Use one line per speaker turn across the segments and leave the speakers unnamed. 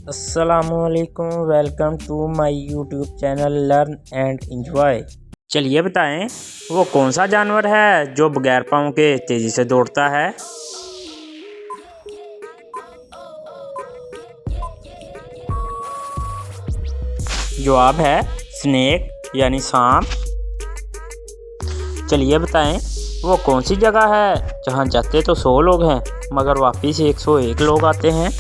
अस्सलामुअलैकुम, welcome to my YouTube channel learn and enjoy. चलिए बताएं, वो कौन सा जानवर है जो बगैर पाँव के तेज़ी से दौड़ता है। जवाब है स्नेक यानी सांप। चलिए बताएं, वो कौन सी जगह है जहां जाते तो 100 लोग हैं मगर वापिस 101 लोग आते हैं।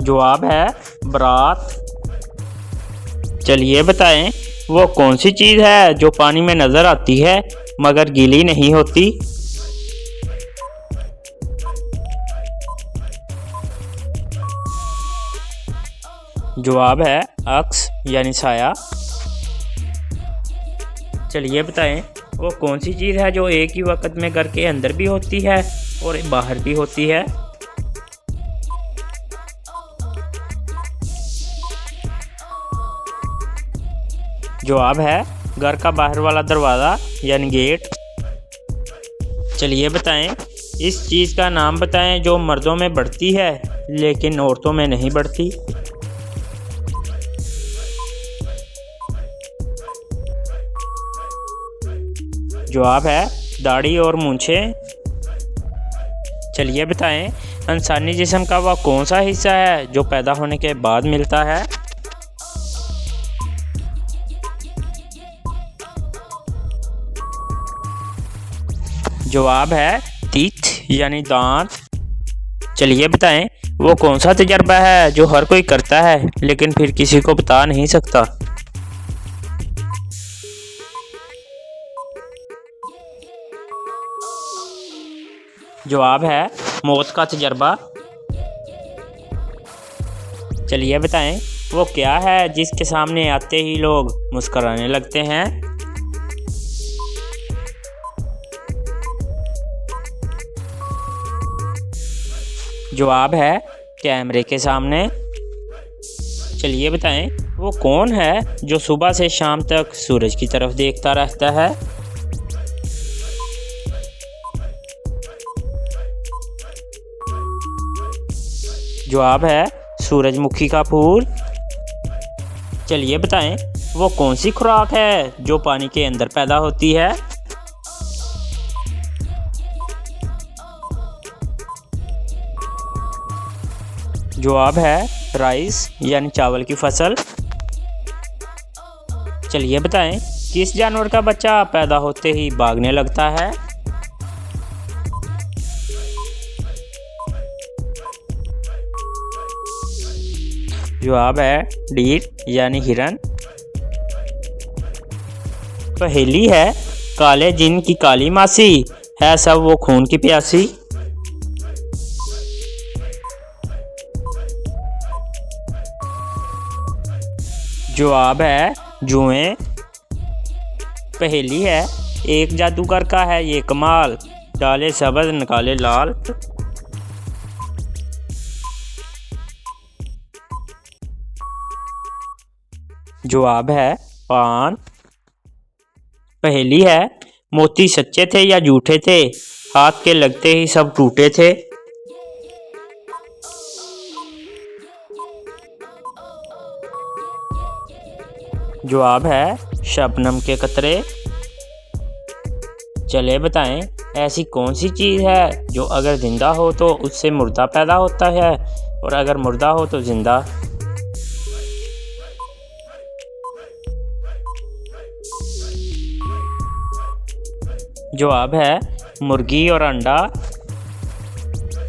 जवाब है बारात। चलिए बताएं, वो कौन सी चीज़ है जो पानी में नज़र आती है मगर गीली नहीं होती। जवाब है अक्स यानी साया। चलिए बताएं, वो कौन सी चीज़ है जो एक ही वक्त में घर के अंदर भी होती है और बाहर भी होती है। जवाब है घर का बाहर वाला दरवाज़ा यानी गेट। चलिए बताएं, इस चीज़ का नाम बताएं जो मर्दों में बढ़ती है लेकिन औरतों में नहीं बढ़ती। जवाब है दाढ़ी और मूंछें। चलिए बताएं, इंसानी जिस्म का वह कौन सा हिस्सा है जो पैदा होने के बाद मिलता है। जवाब है टीथ यानी दांत। चलिए बताएं, वो कौन सा तजर्बा है जो हर कोई करता है लेकिन फिर किसी को बता नहीं सकता। जवाब है मौत का तजर्बा। चलिए बताएं, वो क्या है जिसके सामने आते ही लोग मुस्कुराने लगते हैं। जवाब है कैमरे के सामने। चलिए बताएं, वो कौन है जो सुबह से शाम तक सूरज की तरफ देखता रहता है। जवाब है सूरजमुखी का फूल। चलिए बताएं, वो कौन सी खुराक है जो पानी के अंदर पैदा होती है। जवाब है राइस यानी चावल की फसल। चलिए बताएं, किस जानवर का बच्चा पैदा होते ही भागने लगता है। जवाब है डीर यानी हिरन। पहेली है, काले जिन की काली मासी है सब वो खून की प्यासी। जवाब है जुएं। पहेली है, एक जादूगर का है ये कमाल, डाले सब्ज निकाले लाल। जवाब है पान। पहेली है, मोती सच्चे थे या झूठे थे, हाथ के लगते ही सब टूटे थे। जवाब है शबनम के कतरे। चले बताएं, ऐसी कौन सी चीज़ है जो अगर जिंदा हो तो उससे मुर्दा पैदा होता है और अगर मुर्दा हो तो जिंदा। जवाब है मुर्गी और अंडा।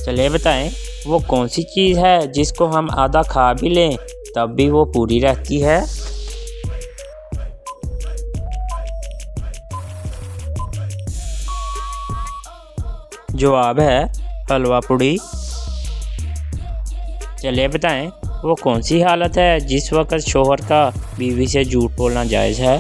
चलिए बताएं, वो कौन सी चीज़ है जिसको हम आधा खा भी लें तब भी वो पूरी रहती है। जवाब है हलवा पूड़ी। चलिए बताएं, वो कौन सी हालत है जिस वक्त शोहर का बीवी से झूठ बोलना जायज़ है।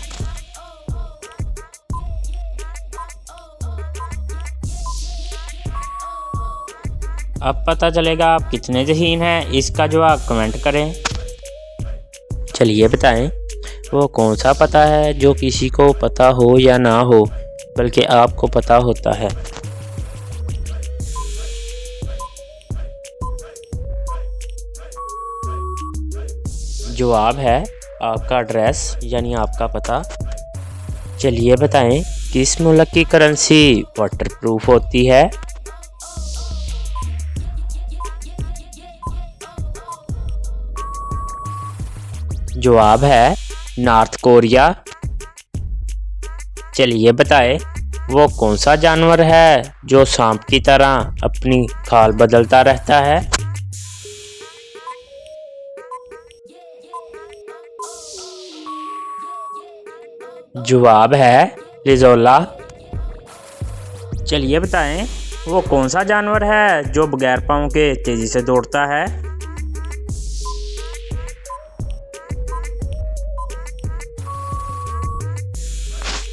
अब पता चलेगा आप कितने ज़हीन हैं, इसका जवाब कमेंट करें। चलिए बताएं, वो कौन सा पता है जो किसी को पता हो या ना हो बल्कि आपको पता होता है। जवाब है आपका एड्रेस यानी आपका पता। चलिए बताएं किस मुल्क की करेंसी वाटरप्रूफ होती है। जवाब है नॉर्थ कोरिया। चलिए बताएं वो कौन सा जानवर है जो सांप की तरह अपनी खाल बदलता रहता है। जवाब है लिजोला। चलिए बताएं वो कौन सा जानवर है जो बगैर पाँव के तेजी से दौड़ता है।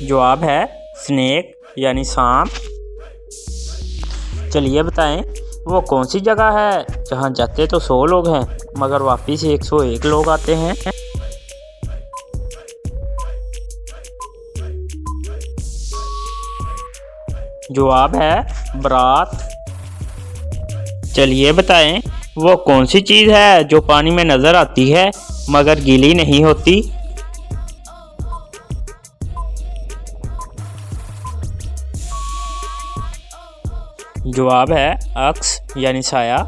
जवाब है स्नेक यानी सांप। चलिए बताएं वो कौन सी जगह है जहां जाते तो 100 लोग हैं मगर वापिस 101 लोग आते हैं। जवाब है बारात। चलिए बताएं वो कौन सी चीज़ है जो पानी में नज़र आती है मगर गीली नहीं होती। जवाब है अक्स यानी साया।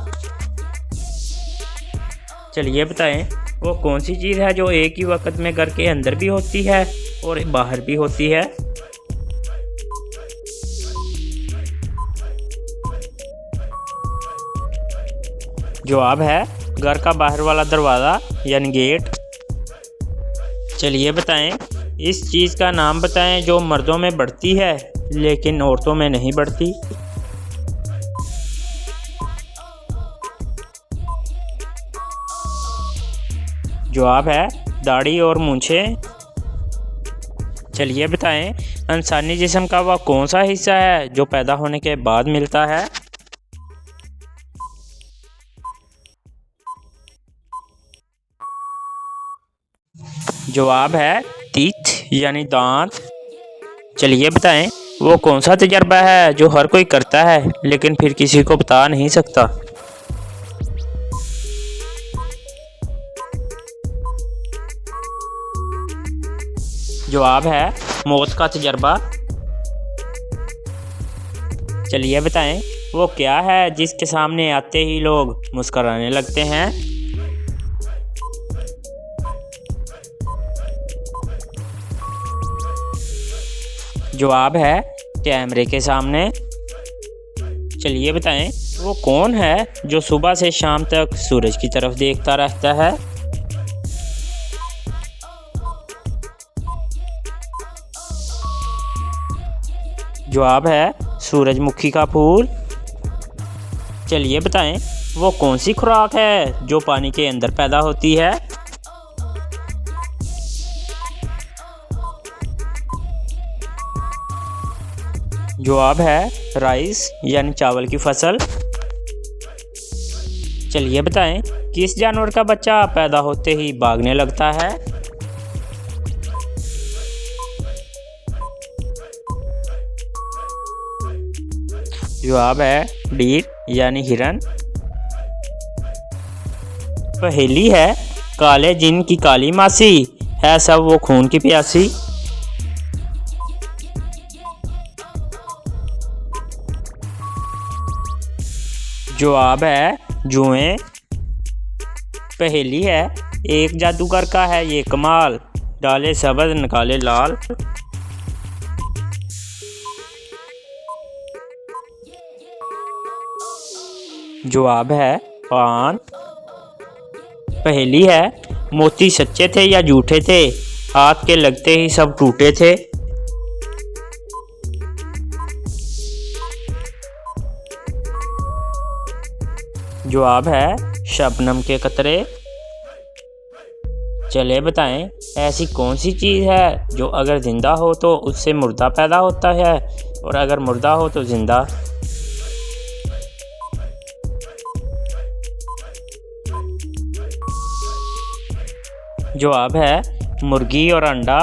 चलिए बताएं वो कौन सी चीज़ है जो एक ही वक्त में घर के अंदर भी होती है और बाहर भी होती है। जवाब है घर का बाहर वाला दरवाज़ा यानी गेट। चलिए बताएं इस चीज़ का नाम बताएं जो मर्दों में बढ़ती है लेकिन औरतों में नहीं बढ़ती। जवाब है दाढ़ी और मूंछें। चलिए बताएं इंसानी जिस्म का वह कौन सा हिस्सा है जो पैदा होने के बाद मिलता है। जवाब है टीथ यानी दांत। चलिए बताएं वो कौन सा तजर्बा है जो हर कोई करता है लेकिन फिर किसी को बता नहीं सकता। जवाब है मौत का तजर्बा। चलिए बताएं वो क्या है जिसके सामने आते ही लोग मुस्कुराने लगते हैं। जवाब है कैमरे के सामने। चलिए बताएं वो कौन है जो सुबह से शाम तक सूरज की तरफ देखता रहता है। जवाब है सूरजमुखी का फूल। चलिए बताएं वो कौन सी खुराक है जो पानी के अंदर पैदा होती है। जवाब है राइस यानी चावल की फसल। चलिए बताएं किस जानवर का बच्चा पैदा होते ही भागने लगता है। जवाब है डीर यानी हिरन। पहेली है काले जिन की काली मासी है सब वो खून की प्यासी। जवाब है जुएं। पहेली है एक जादूगर का है ये कमाल डाले सब्ज निकाले लाल। जवाब है पान। पहेली है मोती सच्चे थे या झूठे थे हाथ के लगते ही सब टूटे थे। जवाब है शबनम के कतरे। चले बताएं ऐसी कौन सी चीज़ है जो अगर जिंदा हो तो उससे मुर्दा पैदा होता है और अगर मुर्दा हो तो जिंदा। जवाब है मुर्गी और अंडा।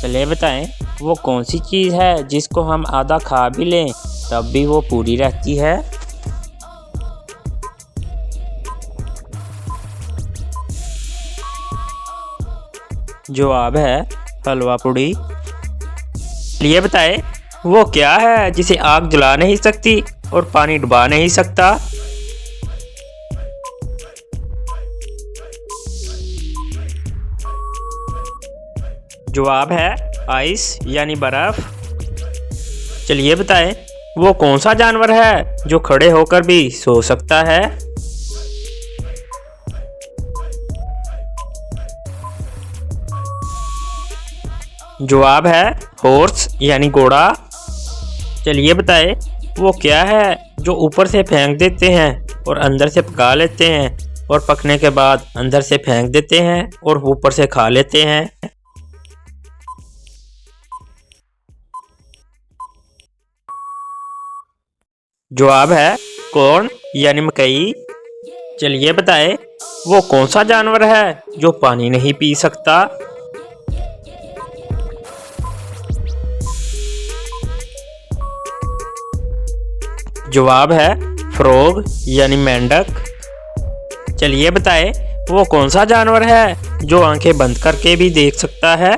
चले बताएं वो कौन सी चीज़ है जिसको हम आधा खा भी लें तब भी वो पूरी रहती है। जवाब है हलवा पूड़ी। ये बताए वो क्या है जिसे आग जला नहीं सकती और पानी डुबा नहीं सकता। जवाब है आइस यानी बर्फ। चलिए बताएं वो कौन सा जानवर है जो खड़े होकर भी सो सकता है। जवाब है हॉर्स यानी घोड़ा। चलिए बताएं वो क्या है जो ऊपर से फेंक देते हैं और अंदर से पका लेते हैं और पकने के बाद अंदर से फेंक देते हैं और ऊपर से खा लेते हैं। जवाब है कॉर्न यानी मकई। चलिए बताएं वो कौन सा जानवर है जो पानी नहीं पी सकता। जवाब है फ्रॉग यानी मेंढक। चलिए बताएं वो कौन सा जानवर है जो आंखें बंद करके भी देख सकता है।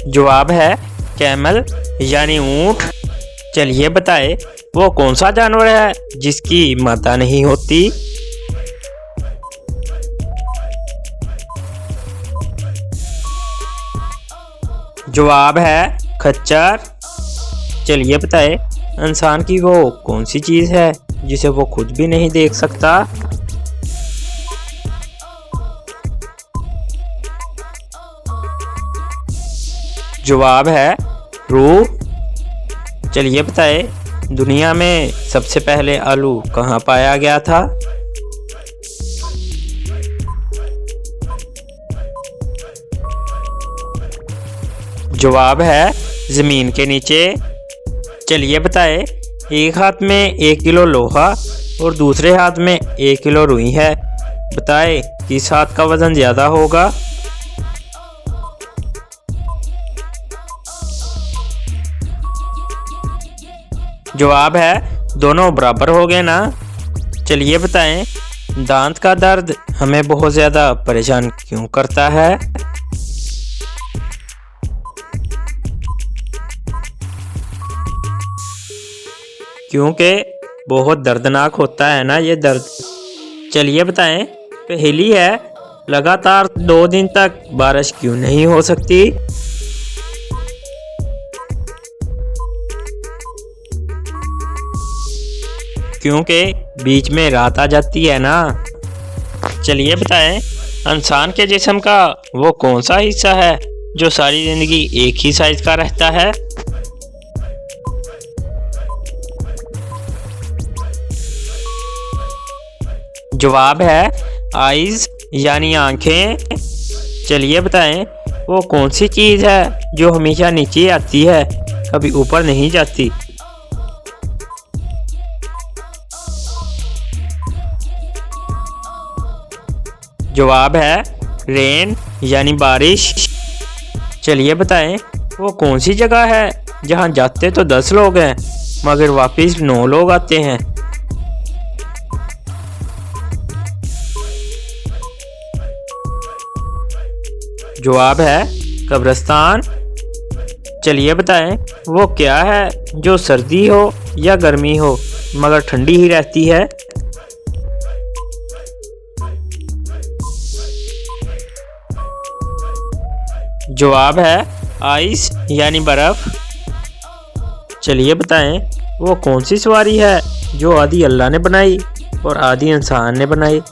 जवाब है कैमल यानी ऊंट। चलिए बताएं वो कौन सा जानवर है जिसकी माता नहीं होती। जवाब है खच्चर। चलिए बताएं इंसान की वो कौन सी चीज़ है जिसे वो खुद भी नहीं देख सकता। जवाब है रूह। चलिए बताएं दुनिया में सबसे पहले आलू कहाँ पाया गया था। जवाब है ज़मीन के नीचे। चलिए बताएं एक हाथ में 1 किलो लोहा और दूसरे हाथ में 1 किलो रुई है, बताएं किस हाथ का वज़न ज़्यादा होगा। जवाब है दोनों बराबर हो गए ना। चलिए बताएं दांत का दर्द हमें बहुत ज़्यादा परेशान क्यों करता है। क्योंकि बहुत दर्दनाक होता है ना ये दर्द। चलिए बताएं पहेली है लगातार 2 दिन तक बारिश क्यों नहीं हो सकती। क्योंकि बीच में रात आ जाती है ना। चलिए बताएं इंसान के जिस्म का वो कौन सा हिस्सा है जो सारी ज़िंदगी एक ही साइज का रहता है। जवाब है आइज़ यानी आंखें। चलिए बताएं वो कौन सी चीज़ है जो हमेशा नीचे आती है कभी ऊपर नहीं जाती। जवाब है रेन यानी बारिश। चलिए बताएं वो कौन सी जगह है जहां जाते तो 10 लोग हैं मगर वापस 9 लोग आते हैं। जवाब है कब्रिस्तान। चलिए बताएं वो क्या है जो सर्दी हो या गर्मी हो मगर ठंडी ही रहती है। जवाब है आइस यानी बर्फ। चलिए बताएं वो कौन सी सवारी है जो आधी अल्लाह ने बनाई और आधी इंसान ने बनाई।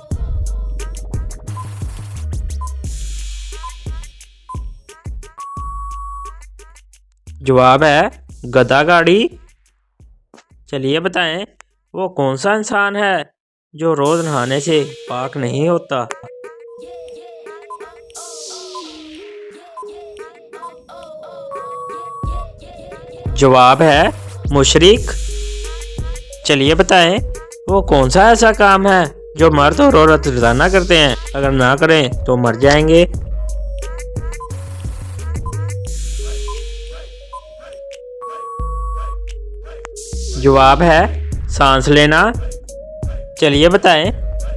जवाब है गधा गाड़ी। चलिए बताएं वो कौन सा इंसान है जो रोज नहाने से पाक नहीं होता। जवाब है मुशरिक। चलिए बताएं वो कौन सा ऐसा काम है जो मर्द और औरत रोजाना करते हैं, अगर ना करें तो मर जाएंगे। जवाब है सांस लेना। चलिए बताएं,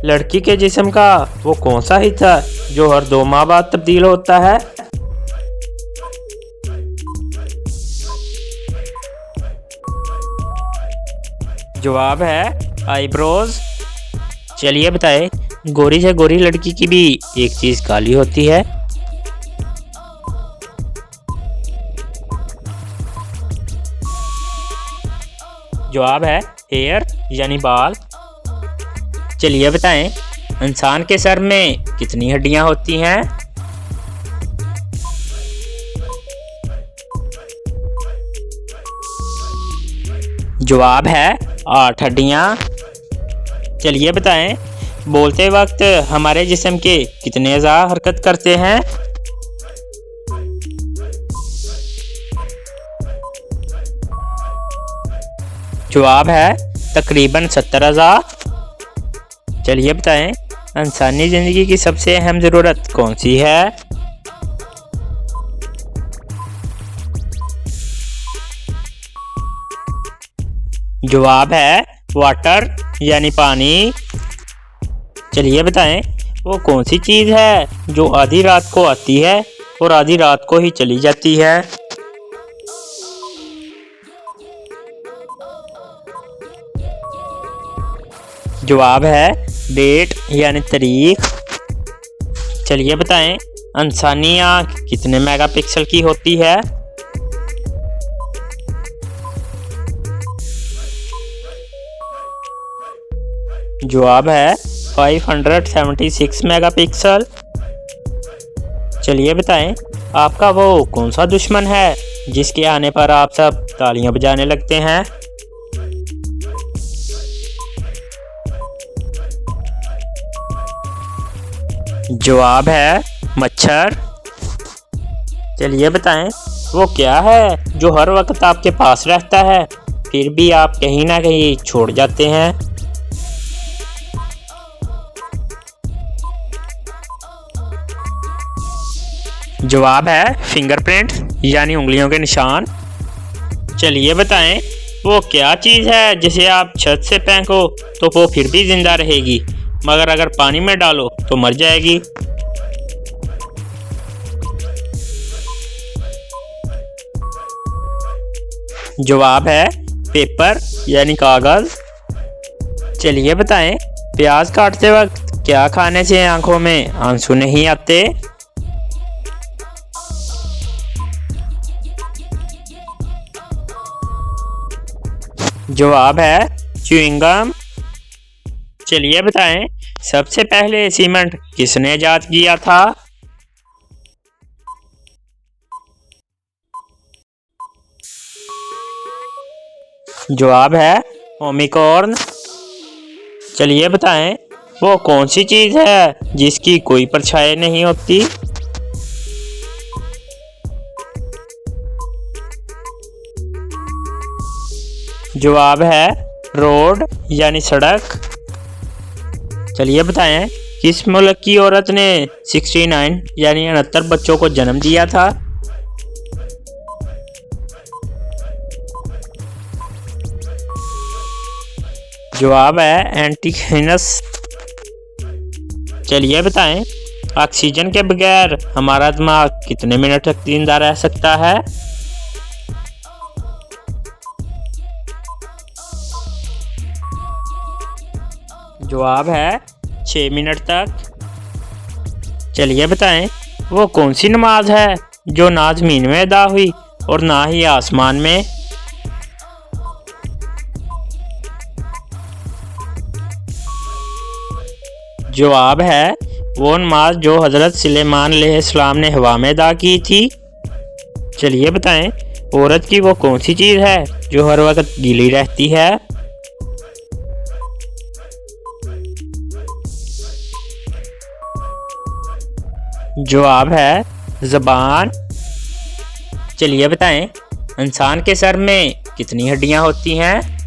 लड़की के जिस्म का वो कौन सा हिस्सा जो हर 2 माह बाद तब्दील होता है? जवाब है आईब्रोज। चलिए बताएं, गोरी से गोरी लड़की की भी एक चीज काली होती है। जवाब है हेयर यानी बाल। चलिए बताएं, इंसान के सर में कितनी हड्डियां होती हैं? जवाब है 8 हड्डियां। चलिए बताएं, बोलते वक्त हमारे जिस्म के कितने अज़ा हरकत करते हैं? जवाब है तकरीबन 70 अज़ा। चलिए बताएं, इंसानी ज़िंदगी की सबसे अहम ज़रूरत कौन सी है? जवाब है वाटर यानी पानी। चलिए बताएं, वो कौन सी चीज़ है जो आधी रात को आती है और आधी रात को ही चली जाती है? जवाब है डेट यानी तारीख। चलिए बताएं, इंसानी आँख कितने मेगापिक्सल की होती है? जवाब है 576 मेगापिक्सल। चलिए बताएं, आपका वो कौन सा दुश्मन है जिसके आने पर आप सब तालियां बजाने लगते हैं? जवाब है मच्छर। चलिए बताएं, वो क्या है जो हर वक्त आपके पास रहता है फिर भी आप कहीं ना कहीं छोड़ जाते हैं? जवाब है फिंगरप्रिंट यानी उंगलियों के निशान। चलिए बताएं, वो क्या चीज़ है जिसे आप छत से फेंको तो वो फिर भी जिंदा रहेगी, मगर अगर पानी में डालो तो मर जाएगी? जवाब है पेपर यानी कागज। चलिए बताएं, प्याज काटते वक्त क्या खाने से आंखों में आंसू नहीं आते? जवाब है च्युइंगम। चलिए बताएं, सबसे पहले सीमेंट किसने इजाद किया था? जवाब है ओमिकॉर्न। चलिए बताएं, वो कौन सी चीज़ है जिसकी कोई परछाई नहीं होती? जवाब है रोड यानी सड़क। चलिए बताएं, किस मुल्क की औरत ने 69 यानी 69 बच्चों को जन्म दिया था? जवाब है एंटीथिनस। चलिए बताएं, ऑक्सीजन के बगैर हमारा दिमाग कितने मिनट तक जिंदा रह सकता है? जवाब है 6 मिनट तक। चलिए बताएं, वो कौन सी नमाज है जो ना ज़मीन में अदा हुई और ना ही आसमान में? जवाब है वो नमाज जो हज़रत सुलेमान अलैहिस्सलाम ने हवा में अदा की थी। चलिए बताएं, औरत की वो कौन सी चीज़ है जो हर वक्त गीली रहती है? जवाब है ज़बान। चलिए बताएं, इंसान के सर में कितनी हड्डियां होती हैं?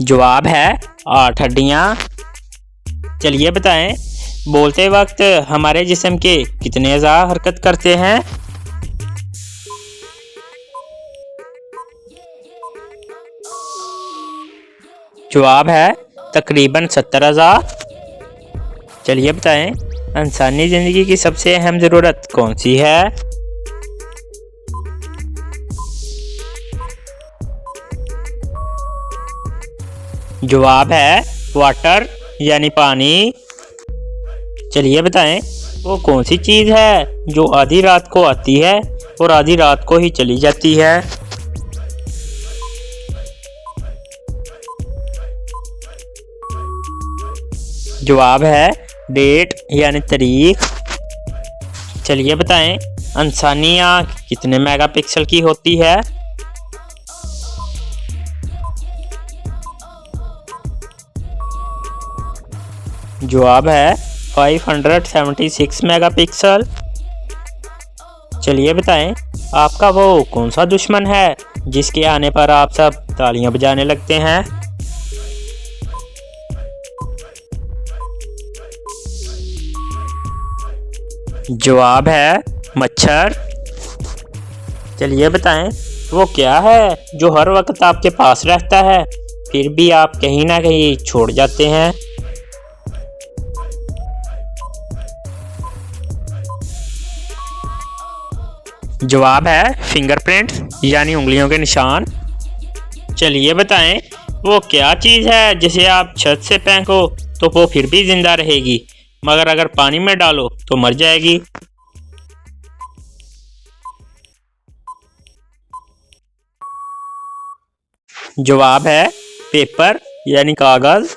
जवाब है 8 हड्डियां। चलिए बताएं, बोलते वक्त हमारे जिस्म के कितने अज़ा हरकत करते हैं? जवाब है तकरीबन 70,000। चलिए बताएं, इंसानी ज़िंदगी की सबसे अहम ज़रूरत कौन सी है? जवाब है वाटर यानी पानी। चलिए बताएं, वो कौन सी चीज़ है जो आधी रात को आती है और आधी रात को ही चली जाती है? जवाब है डेट यानी तारीख। चलिए बताएं, इंसानी आँख कितने मेगापिक्सल की होती है? जवाब है 576 मेगापिक्सल। चलिए बताएं, आपका वो कौन सा दुश्मन है जिसके आने पर आप सब तालियां बजाने लगते हैं? जवाब है मच्छर। चलिए बताएं, वो क्या है जो हर वक्त आपके पास रहता है फिर भी आप कहीं ना कहीं छोड़ जाते हैं? जवाब है फिंगरप्रिंट यानी उंगलियों के निशान। चलिए बताएं, वो क्या चीज़ है जिसे आप छत से फेंको तो वो फिर भी जिंदा रहेगी, मगर अगर पानी में डालो तो मर जाएगी? जवाब है पेपर यानी कागज।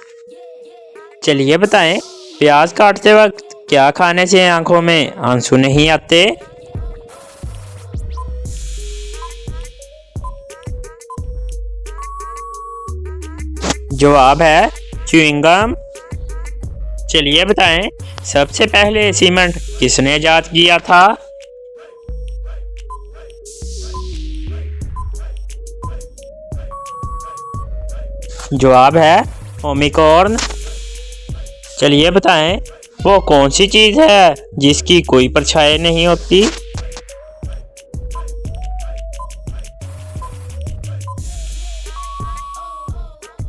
चलिए बताएं, प्याज काटते वक्त क्या खाने से आंखों में आंसू नहीं आते? जवाब है च्युइंगम। चलिए बताएं, सबसे पहले सीमेंट किसने इजाद किया था? जवाब है ओमिकॉर्न। चलिए बताएं, वो कौन सी चीज़ है जिसकी कोई परछाई नहीं होती?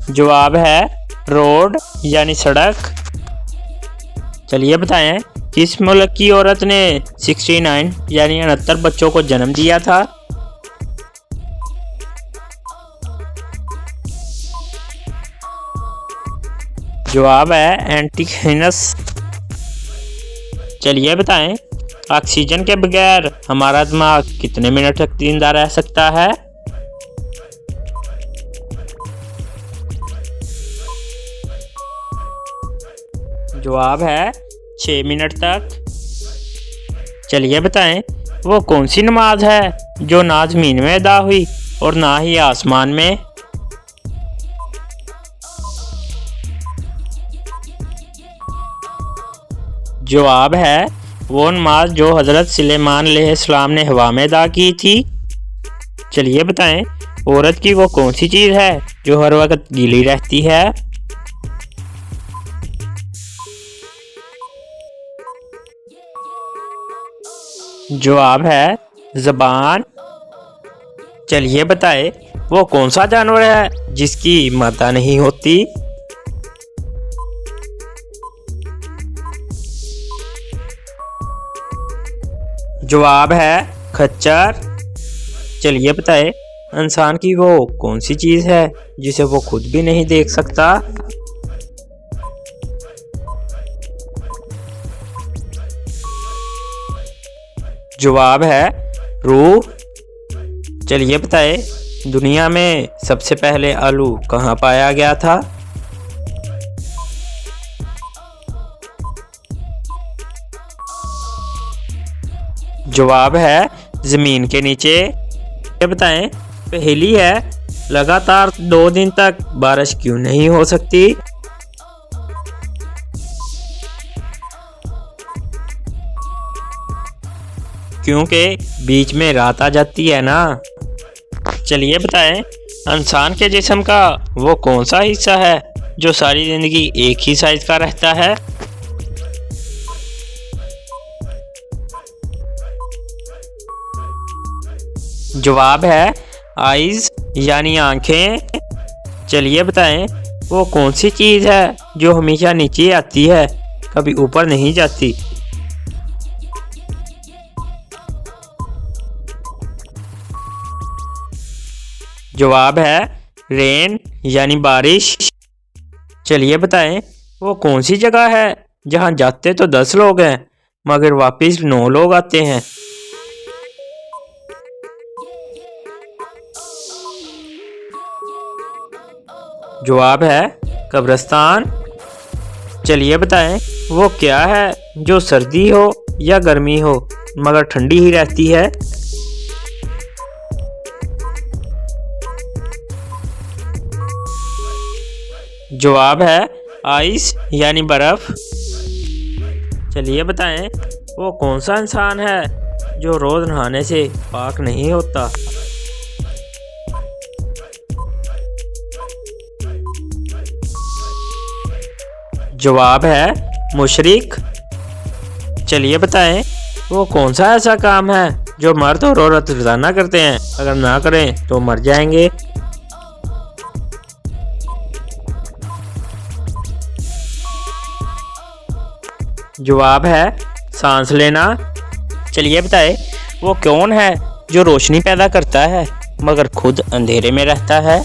जवाब है रोड यानी सड़क। चलिए बताएं, किस मुल्क की औरत ने 69 यानी 69 बच्चों को जन्म दिया था? जवाब है एंटीथिनस। चलिए बताएं, ऑक्सीजन के बगैर हमारा दिमाग कितने मिनट तक जिंदा रह सकता है? जवाब है 6 मिनट तक। चलिए बताएं, वो कौन सी नमाज है जो ना ज़मीन में अदा हुई और ना ही आसमान में? जवाब है वो नमाज जो हज़रत सुलेमान अलैहिस्सलाम ने हवा में अदा की थी। चलिए बताएं, औरत की वो कौन सी चीज़ है जो हर वक्त गीली रहती है? जवाब है ज़बान। चलिए बताएं, वो कौन सा जानवर है जिसकी मादा नहीं होती? जवाब है खच्चर। चलिए बताएं, इंसान की वो कौन सी चीज़ है जिसे वो खुद भी नहीं देख सकता? जवाब है रूह। चलिए बताएं, दुनिया में सबसे पहले आलू कहाँ पाया गया था? जवाब है ज़मीन के नीचे। ये बताएं, पहेली है, लगातार 2 दिन तक बारिश क्यों नहीं हो सकती? क्योंकि बीच में रात आ जाती है ना। चलिए बताएं, इंसान के जिस्म का वो कौन सा हिस्सा है जो सारी ज़िंदगी एक ही साइज का रहता है? जवाब है आइज़ यानी आंखें। चलिए बताएं, वो कौन सी चीज़ है जो हमेशा नीचे आती है, कभी ऊपर नहीं जाती? जवाब है रेन यानी बारिश। चलिए बताएं, वो कौन सी जगह है जहां जाते तो 10 लोग हैं मगर वापस 9 लोग आते हैं? जवाब है कब्रिस्तान। चलिए बताएं, वो क्या है जो सर्दी हो या गर्मी हो मगर ठंडी ही रहती है? जवाब है आइस यानी बर्फ। चलिए बताएं, वो कौन सा इंसान है जो रोज नहाने से पाक नहीं होता? जवाब है मुशरिक। चलिए बताएं, वो कौन सा ऐसा काम है जो मर्द और औरत रोजाना करते हैं, अगर ना करें तो मर जाएंगे? जवाब है सांस लेना। चलिए बताएं, वो कौन है जो रोशनी पैदा करता है मगर खुद अंधेरे में रहता है?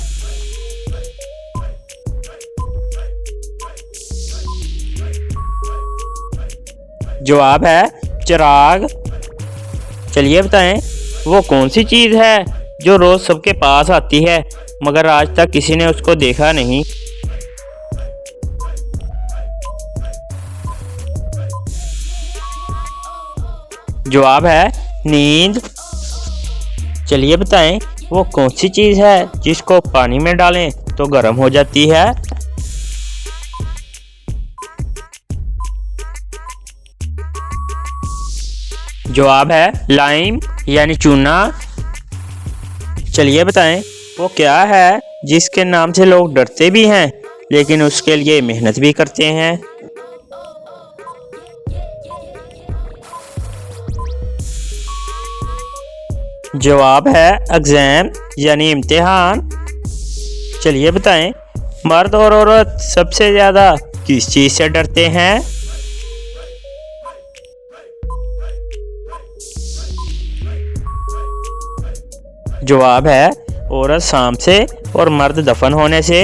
जवाब है चिराग। चलिए बताएं, वो कौन सी चीज़ है जो रोज सबके पास आती है मगर आज तक किसी ने उसको देखा नहीं? जवाब है नींद। चलिए बताएं, वो कौन सी चीज़ है जिसको पानी में डालें तो गर्म हो जाती है? जवाब है लाइम यानी चूना। चलिए बताएं, वो क्या है जिसके नाम से लोग डरते भी हैं लेकिन उसके लिए मेहनत भी करते हैं? जवाब है एग्जाम यानी इम्तिहान। चलिए बताएं, मर्द और औरत सबसे ज़्यादा किस चीज़ से डरते हैं? जवाब है औरत सांप से और मर्द दफन होने से।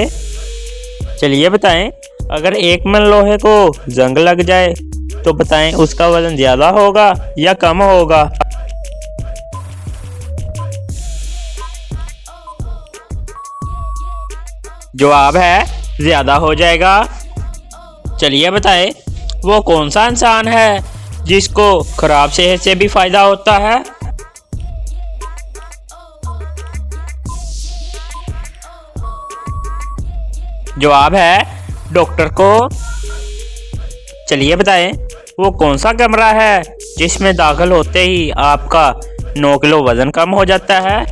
चलिए बताएं, अगर 1 मन लोहे को जंग लग जाए तो बताएं उसका वजन ज़्यादा होगा या कम होगा? जवाब है ज़्यादा हो जाएगा। चलिए बताएं, वो कौन सा इंसान है जिसको खराब सेहत से भी फ़ायदा होता है? जवाब है डॉक्टर को। चलिए बताएं, वो कौन सा कमरा है जिसमें दाखिल होते ही आपका 9 किलो वजन कम हो जाता है?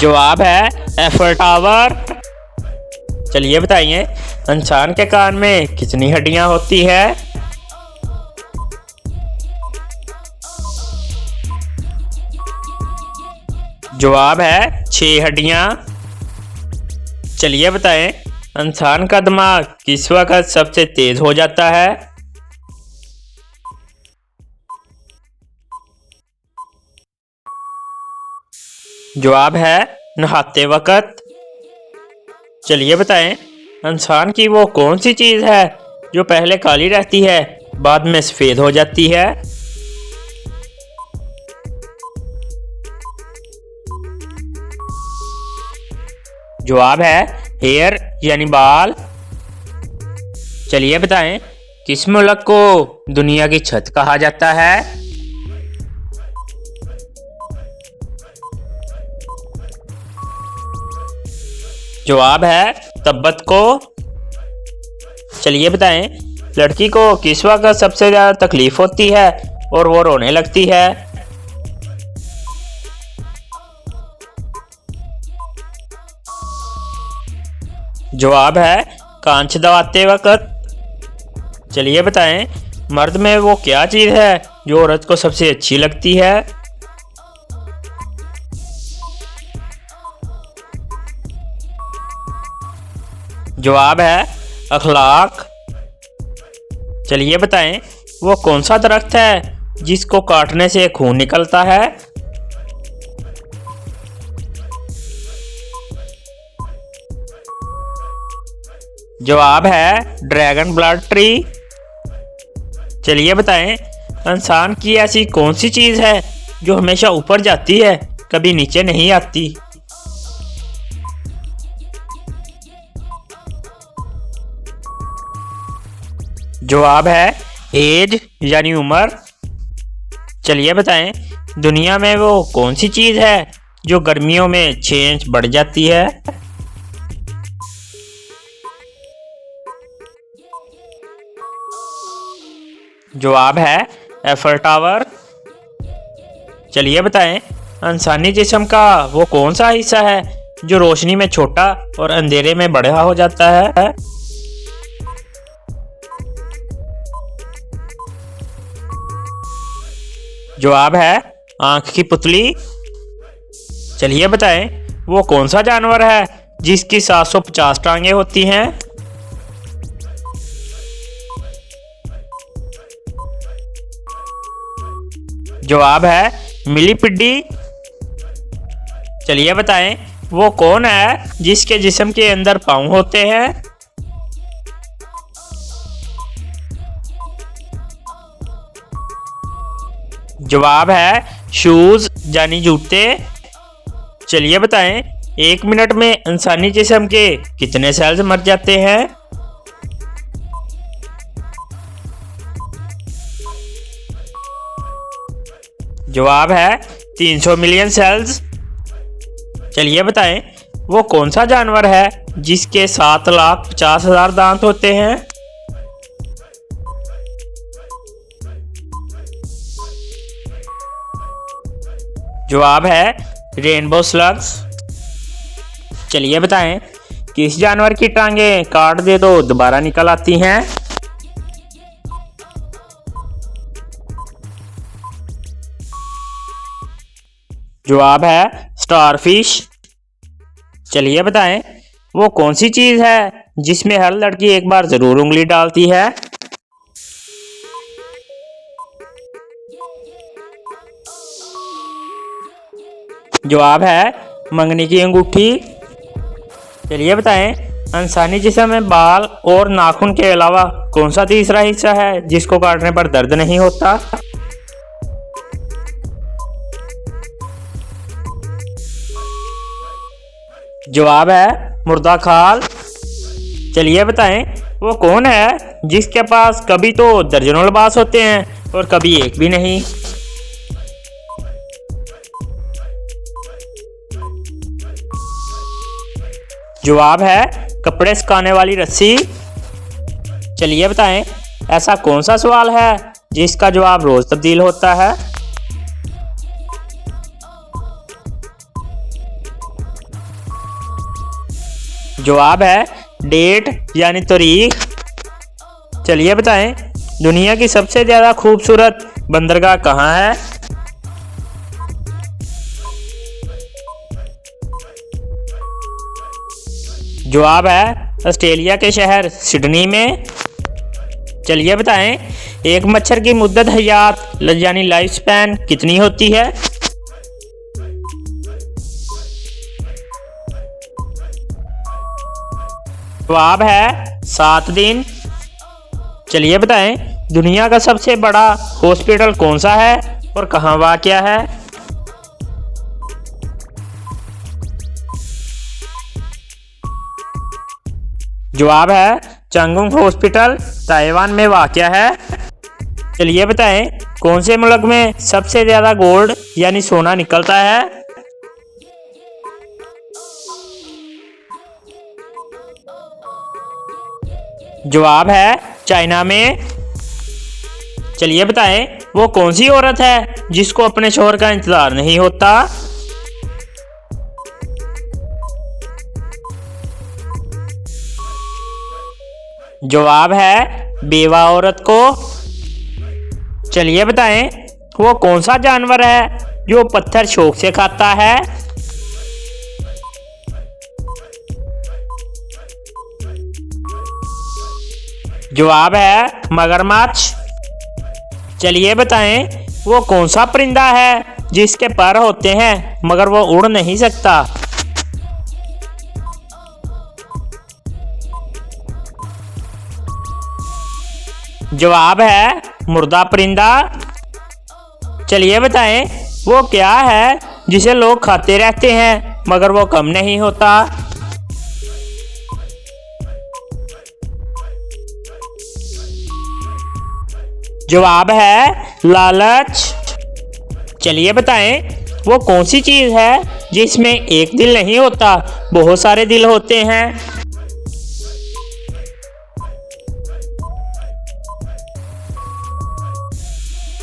जवाब है एफर टावर। चलिए बताइए, इंसान के कान में कितनी हड्डियां होती है? जवाब है 6 हड्डियां। चलिए बताएं, इंसान का दिमाग किस वक्त सबसे तेज हो जाता है? जवाब है नहाते वक्त। चलिए बताएं, इंसान की वो कौन सी चीज़ है जो पहले काली रहती है बाद में सफ़ेद हो जाती है? जवाब है हेयर यानी बाल। चलिए बताएं, किस मुल्क को दुनिया की छत कहा जाता है? जवाब है तिब्बत को। चलिए बताएं, लड़की को किस वक्त सबसे ज़्यादा तकलीफ होती है और वो रोने लगती है? जवाब है कांच दबाते वक्त। चलिए बताएं, मर्द में वो क्या चीज़ है जो औरत को सबसे अच्छी लगती है? जवाब है अखलाक। चलिए बताएं, वो कौन सा दरख्त है जिसको काटने से खून निकलता है? जवाब है ड्रैगन ब्लड ट्री। चलिए बताएं, इंसान की ऐसी कौन सी चीज़ है जो हमेशा ऊपर जाती है, कभी नीचे नहीं आती? जवाब है एज यानी उम्र। चलिए बताएं, दुनिया में वो कौन सी चीज़ है जो गर्मियों में 6 इंच बढ़ जाती है? जवाब है एफल टावर। चलिए बताएं, इंसानी जिस्म का वो कौन सा हिस्सा है जो रोशनी में छोटा और अंधेरे में बड़ा हो जाता है? जवाब है आंख की पुतली। चलिए बताएं, वो कौन सा जानवर है जिसकी 750 टांगें होती हैं? जवाब है मिलीपिड्डी। चलिए बताएं, वो कौन है जिसके जिस्म के अंदर पाँव होते हैं? जवाब है शूज यानी जूते। चलिए बताएं, 1 मिनट में इंसानी जिस्म के कितने सेल्स मर जाते हैं? जवाब है 300 मिलियन सेल्स। चलिए बताएं, वो कौन सा जानवर है जिसके 7,50,000 दांत होते हैं? जवाब है रेनबो स्लग्स। चलिए बताएं, किस जानवर की टांगें काट दे तो दोबारा निकल आती हैं? जवाब है स्टारफिश। चलिए बताएं, वो कौन सी चीज़ है जिसमें हर लड़की एक बार जरूर उंगली डालती है? जवाब है मंगनी की अंगूठी। चलिए बताएं, इंसानी जिस्म में बाल और नाखून के अलावा कौन सा तीसरा हिस्सा है जिसको काटने पर दर्द नहीं होता? जवाब है मुर्दा खाल। चलिए बताएं, वो कौन है जिसके पास कभी तो दर्जनों लिबास होते हैं और कभी एक भी नहीं? जवाब है कपड़े सुखाने वाली रस्सी। चलिए बताएं, ऐसा कौन सा सवाल है जिसका जवाब रोज तब्दील होता है? जवाब है डेट यानी तारीख। चलिए बताएं, दुनिया की सबसे ज्यादा खूबसूरत बंदरगाह कहाँ है? जवाब है ऑस्ट्रेलिया के शहर सिडनी में। चलिए बताएं, एक मच्छर की मुद्दत हयात यानी लाइफ स्पैन कितनी होती है? जवाब है 7 दिन। चलिए बताएं, दुनिया का सबसे बड़ा हॉस्पिटल कौन सा है और कहाँ वाक़या है? जवाब है चंगुंग हॉस्पिटल, ताइवान में वाक़या है। चलिए बताएं, कौन से मुल्क में सबसे ज़्यादा गोल्ड यानी सोना निकलता है? जवाब है चाइना में। चलिए बताएं, वो कौन सी औरत है जिसको अपने शौहर का इंतजार नहीं होता? जवाब है बेवा औरत को। चलिए बताएं, वो कौन सा जानवर है जो पत्थर शौक से खाता है? जवाब है मगरमच्छ। चलिए बताएं वो कौन सा परिंदा है जिसके पर होते हैं मगर वो उड़ नहीं सकता। जवाब है मुर्दा परिंदा। चलिए बताएं वो क्या है जिसे लोग खाते रहते हैं मगर वो कम नहीं होता। जवाब है लालच। चलिए बताएं वो कौन सी चीज है जिसमें एक दिल नहीं होता बहुत सारे दिल होते हैं।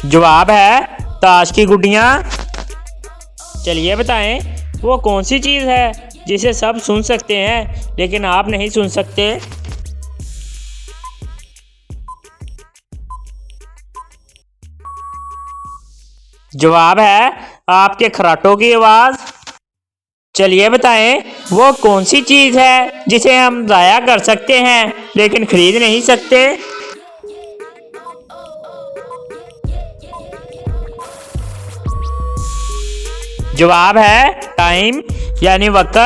जवाब है ताश की गुड्डियां। चलिए बताएं वो कौन सी चीज है जिसे सब सुन सकते हैं लेकिन आप नहीं सुन सकते। जवाब है आपके खर्राटों की आवाज। चलिए बताएं वो कौन सी चीज है जिसे हम जाया कर सकते हैं लेकिन खरीद नहीं सकते। जवाब है टाइम यानी वक्त।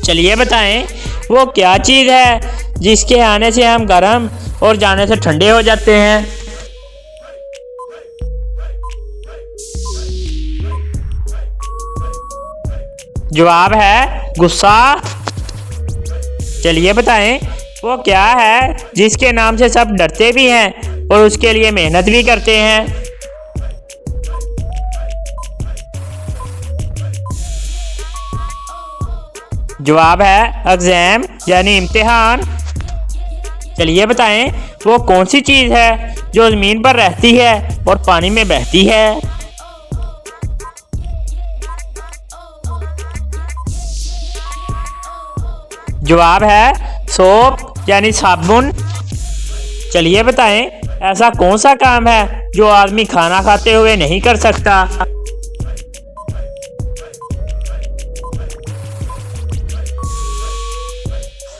चलिए बताएं वो क्या चीज है जिसके आने से हम गर्म और जाने से ठंडे हो जाते हैं। जवाब है गुस्सा। चलिए बताएं वो क्या है जिसके नाम से सब डरते भी हैं और उसके लिए मेहनत भी करते हैं। जवाब है एग्जाम यानी इम्तिहान। चलिए बताएं वो कौन सी चीज है जो जमीन पर रहती है और पानी में बहती है। जवाब है सोप यानी साबुन। चलिए बताएं ऐसा कौन सा काम है जो आदमी खाना खाते हुए नहीं कर सकता।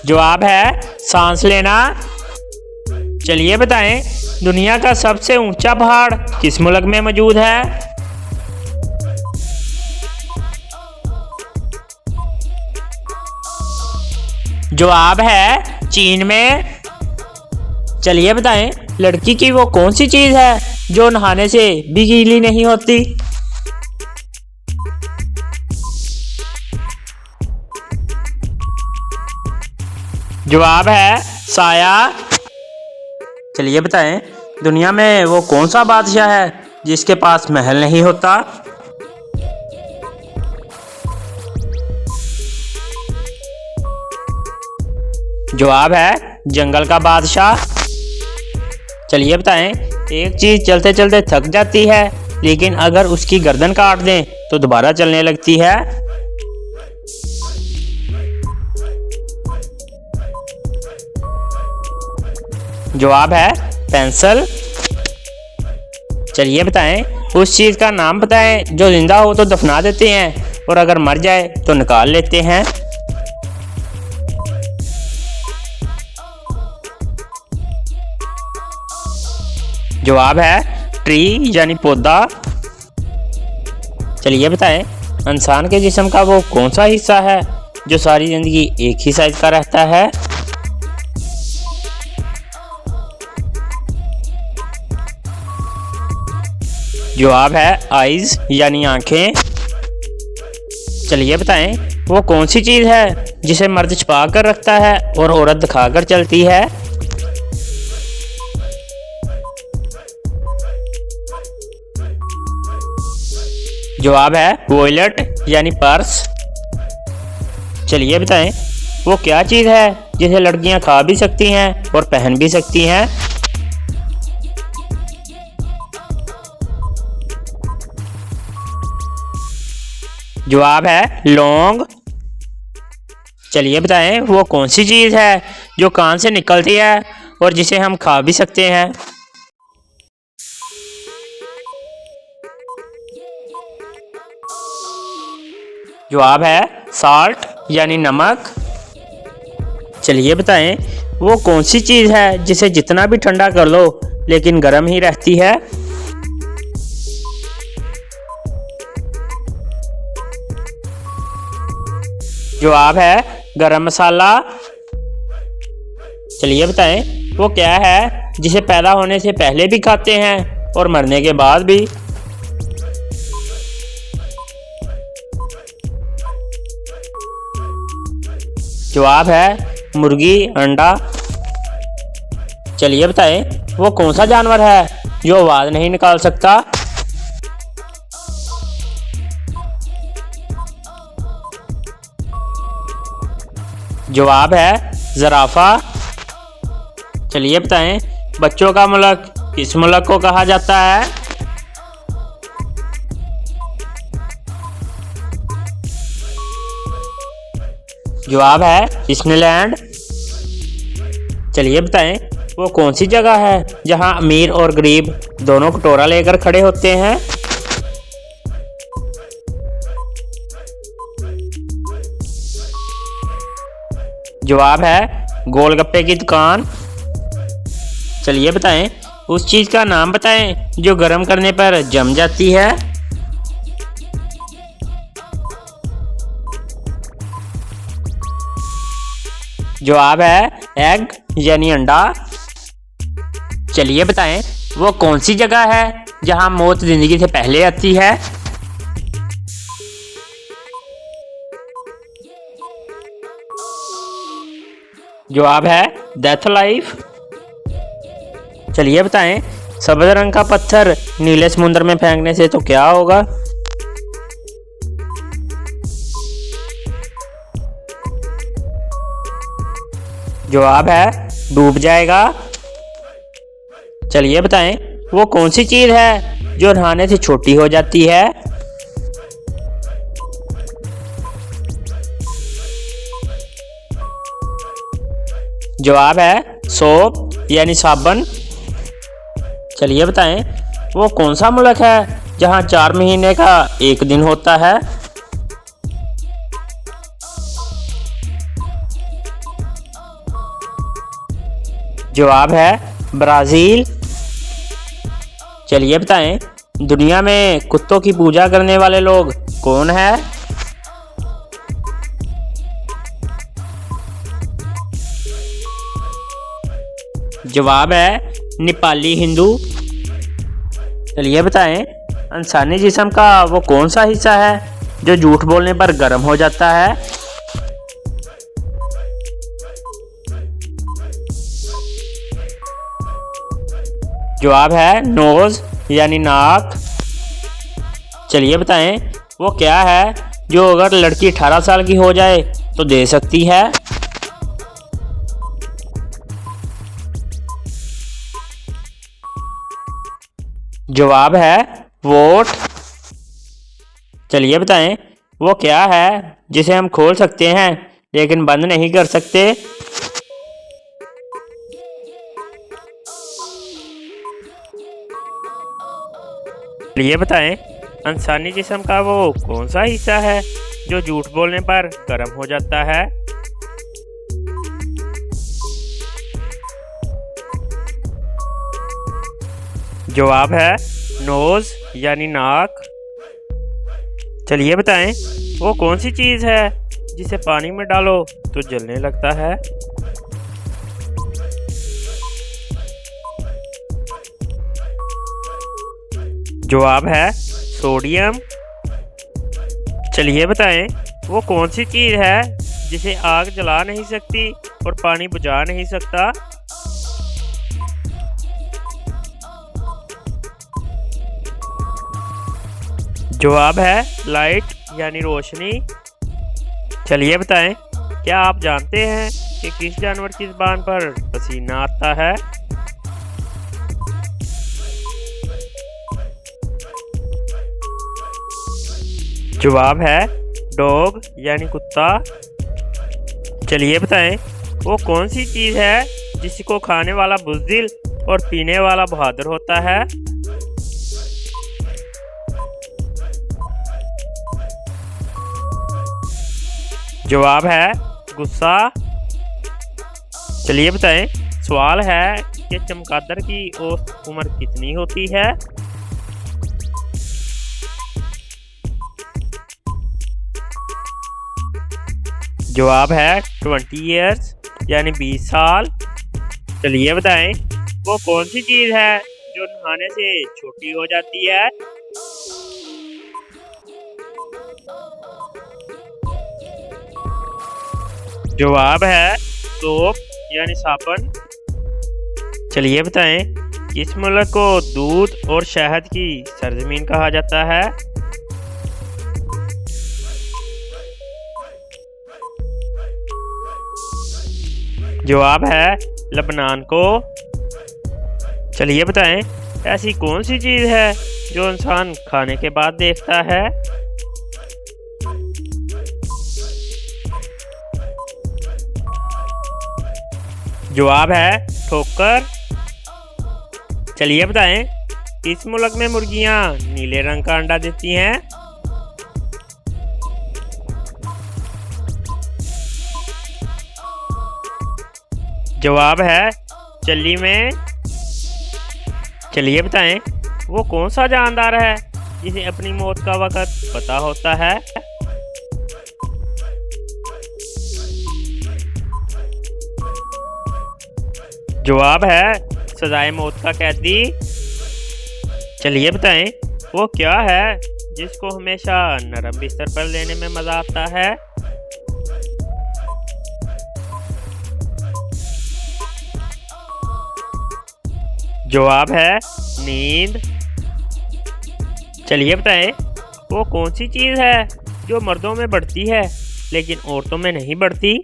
जवाब है सांस लेना। चलिए बताएं दुनिया का सबसे ऊंचा पहाड़ किस मुल्क में मौजूद है। जवाब है चीन में। चलिए बताएं लड़की की वो कौन सी चीज है जो नहाने से भी गीली नहीं होती। जवाब है साया। चलिए बताएं दुनिया में वो कौन सा बादशाह है जिसके पास महल नहीं होता। जवाब है जंगल का बादशाह। चलिए बताएं एक चीज चलते चलते थक जाती है लेकिन अगर उसकी गर्दन काट दें तो दोबारा चलने लगती है। जवाब है पेंसिल। चलिए बताएं उस चीज का नाम बताएं जो जिंदा हो तो दफना देते हैं और अगर मर जाए तो निकाल लेते हैं। जवाब है ट्री यानी पौधा। चलिए बताएं इंसान के जिस्म का वो कौन सा हिस्सा है जो सारी जिंदगी एक ही साइज का रहता है। जवाब है आईज यानी आंखें। चलिए बताएं वो कौन सी चीज है जिसे मर्द छुपा कर रखता है और औरत दिखाकर चलती है। जवाब है वॉलेट यानी पर्स। चलिए बताएं वो क्या चीज है जिसे लड़कियां खा भी सकती हैं और पहन भी सकती हैं। जवाब है लौंग। चलिए बताएं वो कौन सी चीज है जो कान से निकलती है और जिसे हम खा भी सकते हैं। जवाब है साल्ट यानी नमक। चलिए बताएं वो कौन सी चीज़ है जिसे जितना भी ठंडा कर लो लेकिन गर्म ही रहती है? जवाब है गरम मसाला। चलिए बताएं वो क्या है जिसे पैदा होने से पहले भी खाते हैं और मरने के बाद भी? जवाब है मुर्गी अंडा। चलिए बताएं वो कौन सा जानवर है जो आवाज़ नहीं निकाल सकता? जवाब है ज़राफ़ा। चलिए बताएं बच्चों का मुल्क किस मुल्क को कहा जाता है? जवाब है डिज्नीलैंड। चलिए बताएं वो कौन सी जगह है जहां अमीर और गरीब दोनों कटोरा लेकर खड़े होते हैं? जवाब है गोलगप्पे की दुकान। चलिए बताएं उस चीज़ का नाम बताएं जो गर्म करने पर जम जाती है। जवाब है एग यानी अंडा। चलिए बताएं वो कौन सी जगह है जहां मौत जिंदगी से पहले आती है? जवाब है डेथ लाइफ। चलिए बताएं सब्ज रंग का पत्थर नीले समुद्र में फेंकने से तो क्या होगा? जवाब है डूब जाएगा। चलिए बताएं वो कौन सी चीज़ है जो नहाने से छोटी हो जाती है? जवाब है सोप यानी साबुन। चलिए बताएं वो कौन सा मुल्क है जहां 4 महीने का एक दिन होता है? जवाब है ब्राज़ील। चलिए बताएं दुनिया में कुत्तों की पूजा करने वाले लोग कौन है? जवाब है नेपाली हिंदू। चलिए बताएं इंसानी जिस्म का वो कौन सा हिस्सा है जो झूठ बोलने पर गर्म हो जाता है? जवाब है नोज यानी नाक। चलिए बताएं वो क्या है जो अगर लड़की 18 साल की हो जाए तो दे सकती है? जवाब है वोट। चलिए बताएं वो क्या है जिसे हम खोल सकते हैं लेकिन बंद नहीं कर सकते? चलिए बताएं इंसानी जिस्म का वो कौन सा हिस्सा है जो झूठ बोलने पर गर्म हो जाता है? जवाब है नोज यानी नाक। चलिए बताएं वो कौन सी चीज़ है जिसे पानी में डालो तो जलने लगता है? जवाब है सोडियम। चलिए बताएं वो कौन सी चीज़ है जिसे आग जला नहीं सकती और पानी बुझा नहीं सकता? जवाब है लाइट यानी रोशनी। चलिए बताएं क्या आप जानते हैं कि किस जानवर की ज़ुबान पर पसीना आता है? जवाब है डॉग यानी कुत्ता। चलिए बताएं वो कौन सी चीज़ है जिसको खाने वाला बुज़दिल और पीने वाला बहादुर होता है? जवाब है गुस्सा। चलिए बताएं, सवाल है कि चमगादड़ की औसत उम्र कितनी होती है। जवाब है 20 ईयर्स यानी 20 साल। चलिए बताएं, वो कौन सी चीज है जो नहाने से छोटी हो जाती है। जवाब है सोप यानी साबुन। चलिए बताएं, किस मुल्क को दूध और शहद की सरजमीन कहा जाता है। जवाब है लेबनान को। चलिए बताएं, ऐसी कौन सी चीज है जो इंसान खाने के बाद देखता है। जवाब है ठोकर। चलिए बताएं, किस मुल्क में मुर्गियां नीले रंग का अंडा देती हैं। जवाब है चिली में। चलिए बताएं, वो कौन सा जानदार है जिसे अपनी मौत का वक्त पता होता है। जवाब है सजाए मौत का कैदी। चलिए बताएं, वो क्या है जिसको हमेशा नरम बिस्तर पर लेने में मजा आता है। जवाब है नींद। चलिए बताएं, वो कौन सी चीज है जो मर्दों में बढ़ती है लेकिन औरतों में नहीं बढ़ती।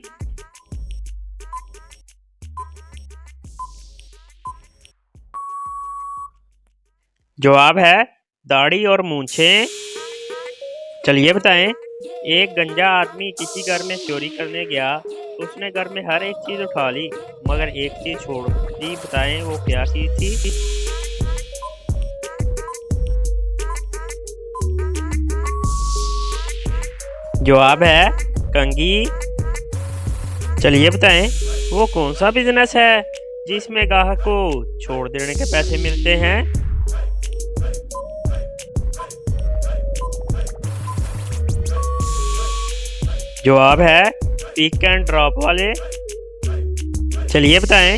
जवाब है दाढ़ी और मूंछें। चलिए बताएं, एक गंजा आदमी किसी घर में चोरी करने गया। उसने घर में हर एक चीज उठा ली मगर एक चीज छोड़ दी। बताएं वो क्या चीज थी। जवाब है कंघी। चलिए बताएं, वो कौन सा बिजनेस है जिसमें ग्राहक को छोड़ देने के पैसे मिलते हैं। जवाब है पिक एंड ड्रॉप वाले। चलिए बताएं,